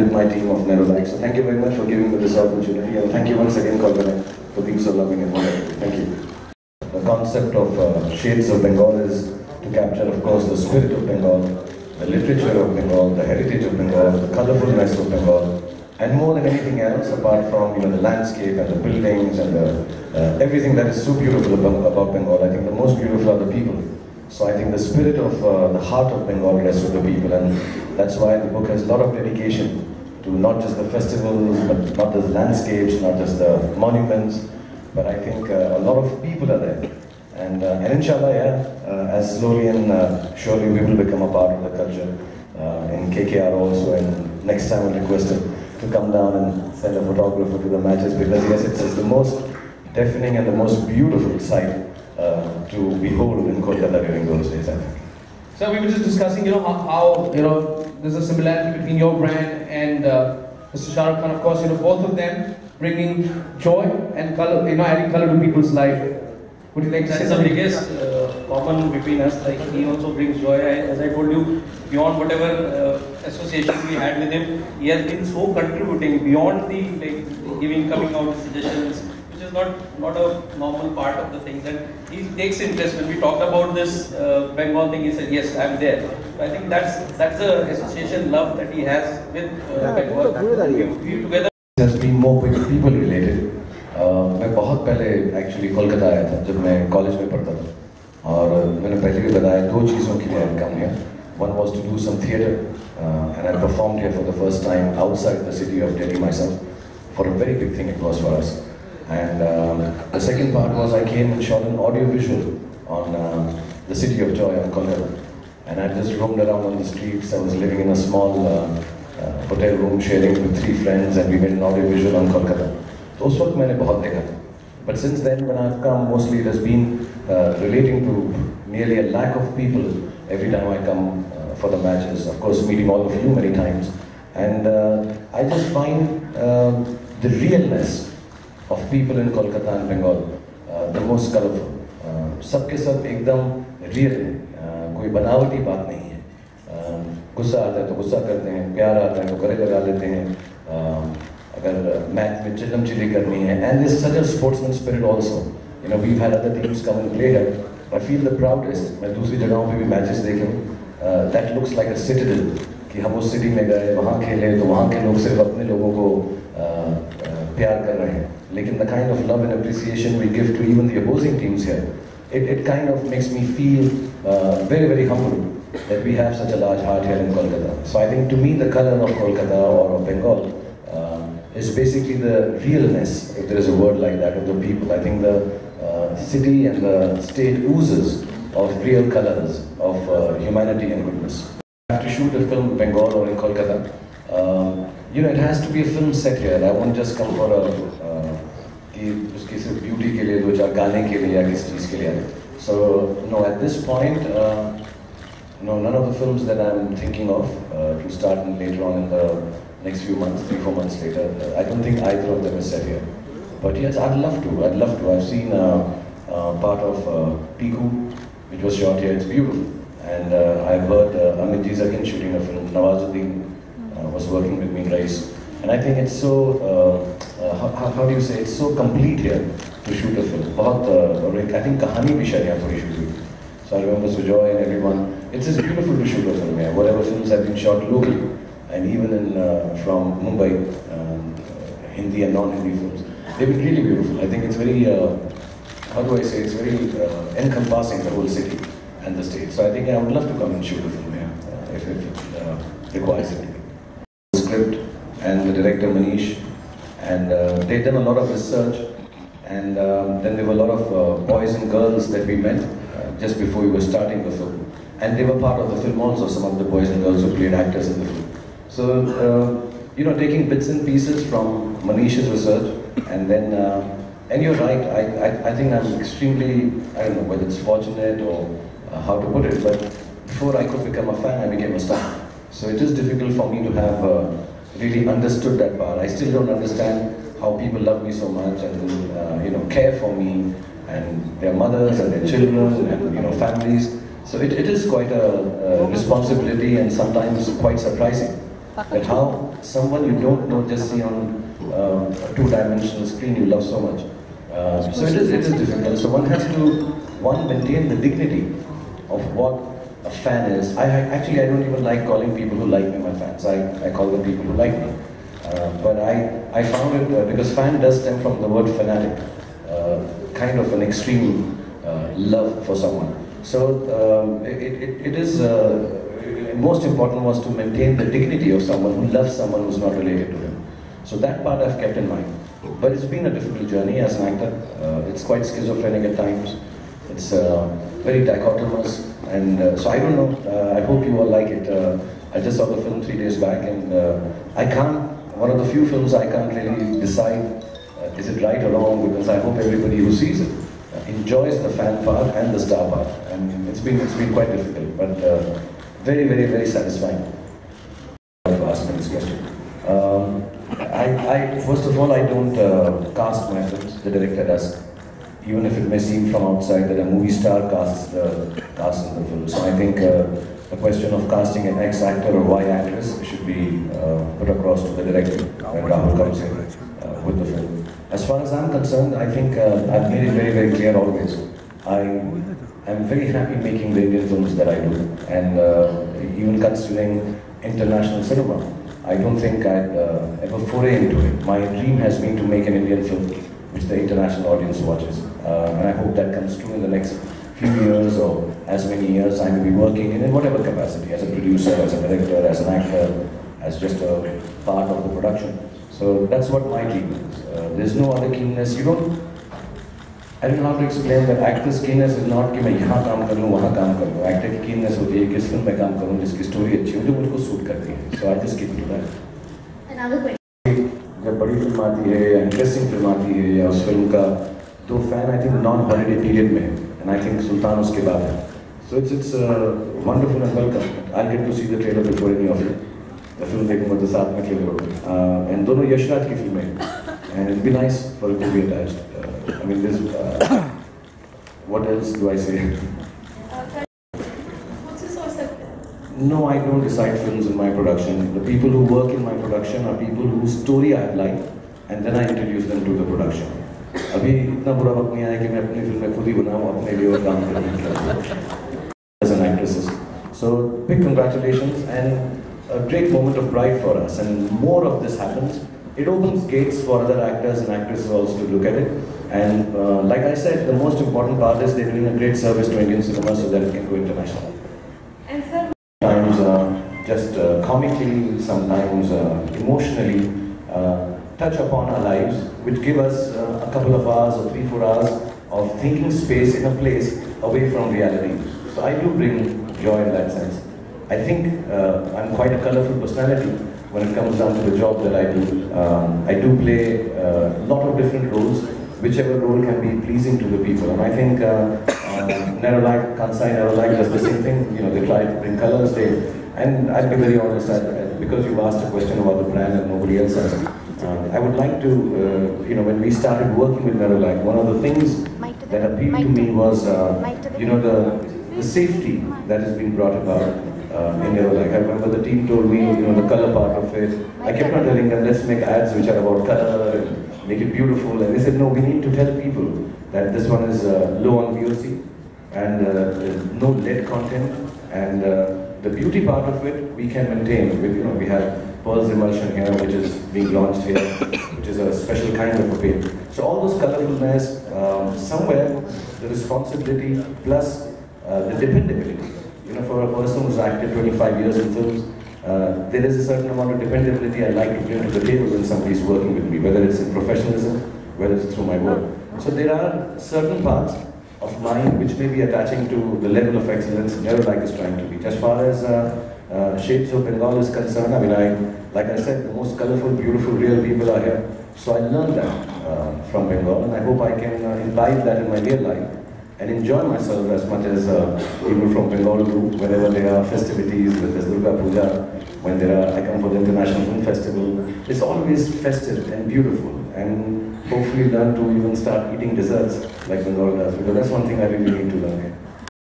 with my team of Nerolac. So thank you very much for giving me this opportunity, and thank you once again, Kolkata, for being so loving and wonderful. Thank you. The concept of Shades of Bengal is to capture, of course, the spirit of Bengal, the literature of Bengal, the heritage of Bengal, the colorfulness of Bengal, and more than anything else, apart from the landscape and the buildings and everything that is so beautiful about Bengal, I think the most beautiful are the people. So I think the spirit of the heart of Bengal rests with the people, and that's why the book has a lot of dedication to not just the festivals, but not just landscapes, not just the monuments, but I think a lot of people are there. And inshallah, as slowly and surely we will become a part of the culture in KKR also, and next time I'll request him to come down and send a photographer to the matches, because yes, it's the most deafening and the most beautiful sight to behold in Kolkata during those days, I think. So we were just discussing, how there's a similarity between your brand and Mr. Shahrukh Khan. Of course, both of them bringing joy and color, adding color to people's life. Would you like to say something? That's the biggest common between us. Like, he also brings joy. As I told you, beyond whatever association we had with him, he has been so contributing beyond the coming out with suggestions, which is not a normal part of the things. And he takes interest when we talked about this Bengal thing. He said, "Yes, I'm there." So I think that's the association love that he has with Bengal. We together. It has been more people related. मैं बहुत पहले actually Kolkata आया था जब मैं college में पढ़ता था, और मैंने पहले भी बताया दो चीज़ों के लिए I come here. One was to do some theatre, and I performed here for the first time outside the city of Delhi myself. For a very big thing it was for us. And the second part was I came and shot an audio-visual on the city of joy on Kolkata. And I just roamed around on the streets. I was living in a small hotel room sharing with 3 friends, and we made an audio-visual on Kolkata. So उस वक्त मैंने बहुत देखा. But since then, when I've come, mostly it has been relating to nearly a lakh of people every time I come for the matches. Of course, meeting all of you many times. And I just find the realness of people in Kolkata and Bengal the most colorful. सबके सब एकदम real है, कोई बनावटी बात नहीं है. गुस्सा आता है तो गुस्सा करते हैं, प्यार आता है तो गले लगा लेते हैं, अगर मैच में चिल्लम चिल्ली करनी है. And there's such a sportsman spirit also. We've had other teams come and play here. I feel the proudest. मैं दूसरी जगहों पे भी मैचेस देखे हूँ. That looks like a citadel. कि हम उस सिटी में गए, वहाँ खेले, तो वहाँ के लोग सिर्फ अपने लोगों को प्यार कर रहे हैं. लेकिन the kind of love and appreciation we give to even the opposing teams here, it kind of makes me feel very, very humble that we have such a large heart here in Kolkata. So I think to me the color of Kolkata or of Bengal is basically the realness, if there is a word like that, of the people. I think the city and the state oozes of real colors of humanity and goodness. To shoot a film in Bengal or in Kolkata, it has to be a film set here. I won't just come for कि उसकी सिर्फ beauty के लिए, 2-4 गाने के लिए या किसी चीज़ के लिए. So no, at this point, no, none of the films that I'm thinking of to start later on in the next few months, 3-4 months later, I don't think either of them is set here. But yes, I'd love to. I've seen part of Piku, which was shot here. It's beautiful. And I've heard Amit Ji's again shooting a film. Nawazuddin was working with me in Rice. And I think it's so, how do you say, it's so complete here to shoot a film. I think Kahani bhi shayad yahan thodi shoot hui. So I remember Sujoy and everyone. It's just beautiful to shoot a film here. Whatever films have been shot locally, and even from Mumbai, Hindi and non-Hindi films, they've been really beautiful. I think it's very, how do I say, it's very encompassing the whole city and the state. So I think I would love to come and shoot a film here if it requires it. The script and the director Manish, and they've done a lot of research, and then there were a lot of boys and girls that we met just before we were starting the film, and they were part of the film also, some of the boys and girls who played actors in the film. So taking bits and pieces from Manish's research, and then and you're right, I think I'm extremely, I don't know whether it's fortunate or how to put it, but before I could become a fan, I became a star. So it is difficult for me to have really understood that part. I still don't understand how people love me so much and care for me, and their mothers and their children and families. So it is quite a responsibility and sometimes quite surprising that how someone you don't know just see on a two-dimensional screen you love so much. So it is difficult. So one has to maintain the dignity of what a fan is. Actually I don't even like calling people who like me my fans. I call them people who like me. But I found it because fan does stem from the word fanatic, kind of an extreme love for someone. So it is most important was to maintain the dignity of someone who loves someone who's not related to him. So that part I've kept in mind. But it's been a difficult journey as an actor. It's quite schizophrenic at times. It's very dichotomous, and so I don't know. I hope you all like it. I just saw the film 3 days back, and I can't. One of the few films I can't really decide is it right or wrong, because I hope everybody who sees it enjoys the fan part and the star part. And it's been quite difficult, but very, very, very satisfying. For asking this question. First of all, I don't cast my films. The director does. Even if it may seem from outside that a movie star casts in the film. So I think the question of casting an X-actor or Y-actress should be put across to the director when Rahul comes in with the film. As far as I'm concerned, I think I've made it very, very clear always. I'm very happy making the Indian films that I do, and even considering international cinema, I don't think I'd ever foray into it. My dream has been to make an Indian film which the international audience watches, and I hope that comes true in the next few years or as many years I will be working in whatever capacity, as a producer, as a director, as an actor, as just a part of the production. So that's what my dream is. There's no other keenness. I don't know how to explain that. Actor's keenness is not कि मैं यहाँ काम कर लूँ, वहाँ काम कर लूँ. Actor की keenness होती है किस फिल्म में काम करूँ जिसकी story अच्छी हो जो मुझको suit करती है. So I just keep it to that. Another question. जब बड़ी फिल्म आती है या इंटरेस्टिंग फिल्म आती है या उस फिल्म का तो fan I think non holiday period में एंड आई थिंक सुल्तान उसके बाद है. So it's wonderful and welcome. I'll get to see the trailer before any of you. The film देखूँगा तो साथ में trailer होगा. And दोनों यशराज की फिल्में and it'd be nice for it to be attached. I mean, this. What else do I say? What's your source of? No, I don't decide films in my production. The people who work in my production are people whose story I like, and then I introduce them to the production. अभी इतना बुरा वक्त नहीं आया कि मैं अपनी फिल्में खुद ही बनाऊँ अपने लिए और काम करूँ as an actress. So big congratulations and a great moment of pride for us. And more of this happens. It opens gates for other actors and actresses also to look at it. And like I said, the most important part is they're doing a great service to Indian cinema so that it can go international. And sir, Sometimes just comically, sometimes emotionally touch upon our lives, which give us a couple of hours or 3-4 hours of thinking space in a place away from reality. So I do bring joy in that sense. I think I'm quite a colorful personality when it comes down to the job that I do. I do play a lot of different roles, whichever role can be pleasing to the people. And I think Nerolite, Kansai Nerolite does the same thing. You know, they try to bring colors. And I'll be very honest, because you've asked a question about the brand and nobody else has. I would like to, when we started working with Nerolite, one of the things that appealed to me was, the safety that has been brought about. I remember the team told me, the color part of it. I kept on telling them, let's make ads which are about color and make it beautiful. And they said, no, we need to tell people that this one is low on VOC and no lead content. And the beauty part of it, we can maintain with, we have Pearls emulsion here, which is being launched here, which is a special kind of a paint. So all those colorfulness, somewhere the responsibility plus the dependability. For a person who's acted 25 years in films, there is a certain amount of dependability I like to bring to the table when somebody's working with me, whether it's in professionalism, whether it's through my work. So there are certain parts of mine which may be attaching to the level of excellence Nerolite is trying to reach. As far as Shades of Bengal is concerned, like I said, the most colorful, beautiful, real people are here. So I learned that from Bengal, and I hope I can imbibe that in my real life and enjoy myself as much as people from Bengal do whenever there are festivities, whether there's Durga Puja, when I come for the International Film Festival. It's always festive and beautiful, and hopefully learn to even start eating desserts like Bengal does, because that's one thing I really need to learn here.